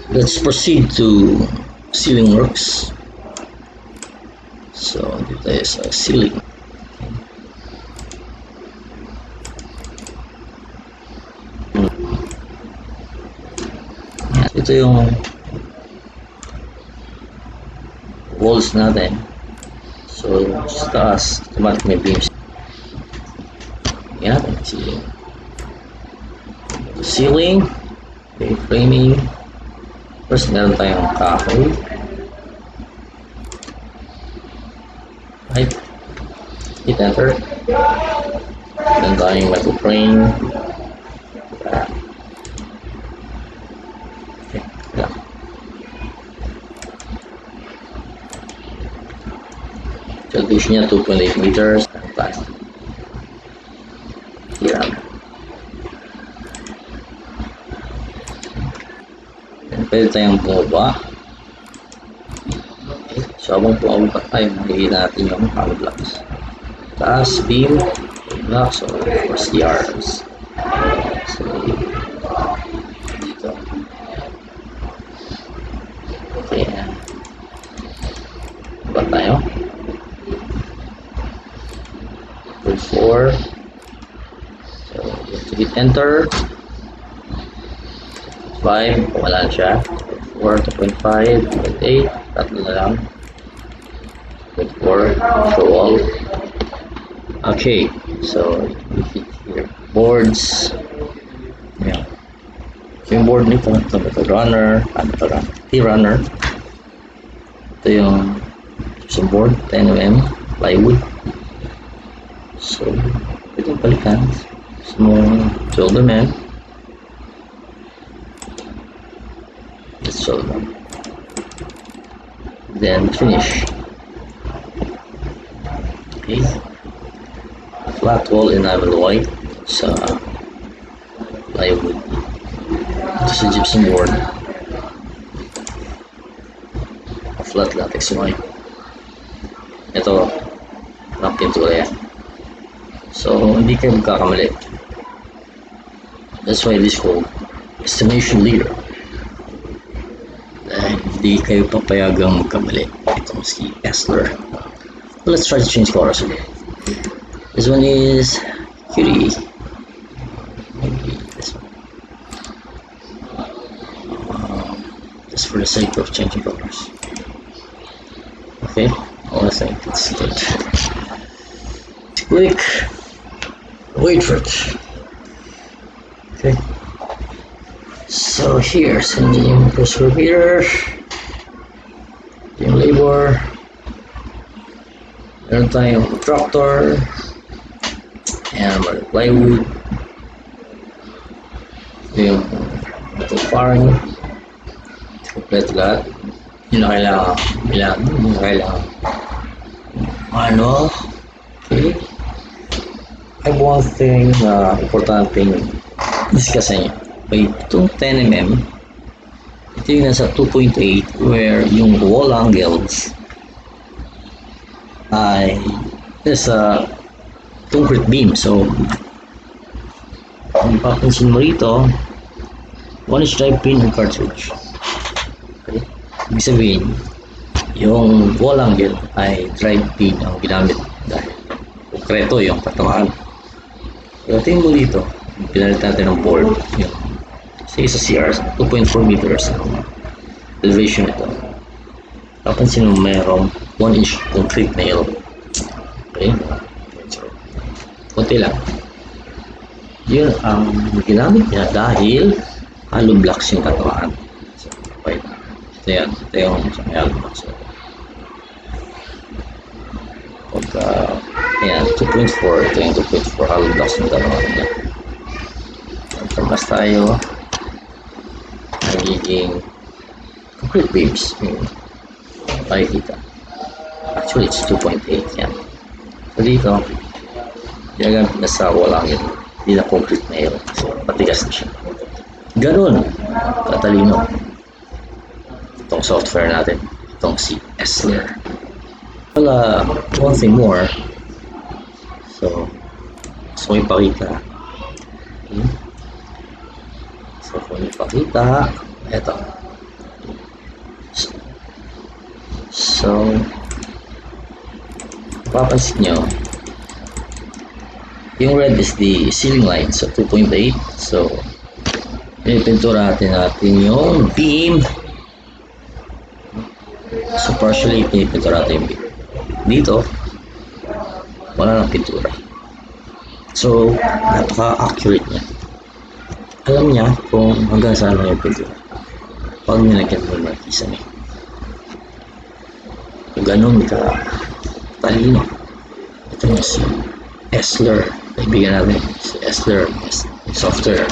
Let's proceed to ceiling works. So dito tayo sa ceiling. Ito yung walls natin. So sa taas, automatic may beams. Yan, ceiling. Ceiling, okay, framing. First, meron tayong kahoy. Right. Hit enter. Meron tayong metal frame. Okay, yeah. Elevation niya 2.8 meters. Plastic. Here. Pwede tayong bumaba. Okay. So habang bumaba tayo, makikita natin yung hollow blocks. Taas, beam, blocks, or of course the arms. So dito. Okay. Baba tayo. 4. So you have to hit enter. 5, wala siya. 4, 2.5, 2.8, tatlo na lang. 2.4, show all. Okay, so you hit here. Boards. Yeah. So yung board nito, ito metal runner, T-runner. Ito yung some board, 10mm, plywood. So, ito yung palitan. Small shoulder man. So then finish. Okay, flat wall enamel white sa plywood. Ito sa gypsum board, flat latex white. Ito na pintura yan, so hindi kayo magkakamali. That's why this called estimation leader. Hindi kayo papayagang magkamali. Itong si Esler. Let's try to change colors again. This one is cutie. Maybe this one. Just for the sake of changing colors. Okay, I think it's good. Click. Wait for it. Okay. So here's yung per square meter, yung labor, meron tayong tractor, and plywood, yung metal farm, complete lahat. Yun na kailangan manual. Okay, I have one thing na importanteng discussin nyo. By itong 10mm, ito yung nasa 2.8 where yung wall angles ay nasa concrete beam. So ang papansin mo rito, 1-inch drive pin and cartridge. Okay? Ibig sabihin, yung wall angle ay drive pin ang ginamit dahil konkreto yung katawan. Pero tingin mo dito, pinalitan natin ng board, yung sa CR, 2.4 meters elevation ito. Kapansin mo mayroong 1-inch concrete nail. Okay? So, konti lang. Yun ang ginamit niya dahil hollow blocks yung katawan. So, okay. Ito yan. Ito yung hollow blocks. Pagka, ayan, 2.4. Ito yung 2.4 hollow blocks yung katawan niya. Mas tayo nagiging concrete beams yung makikita. Actually it's 2.8 yan. So dito ginagamit na sa walang yun, hindi na concrete na yun, so patigas na siya. Ganun katalino itong software natin, itong si Esler. Wala, one thing more, so gusto ko ipakita. Okay. So kung ipakita, eto mapapansin nyo, yung red is the ceiling line, so 2.8. So pinipintura natin yung beam. So partially pinipintura natin yung beam. Dito wala nang pintura. So napaka-accurate niya. Alam niya kung hanggang saan lang yung pintura pag nilagyan mo yung markisa niya. Kung ganun ka talino. Ito niya si Esler. Kaibigan natin si Esler software.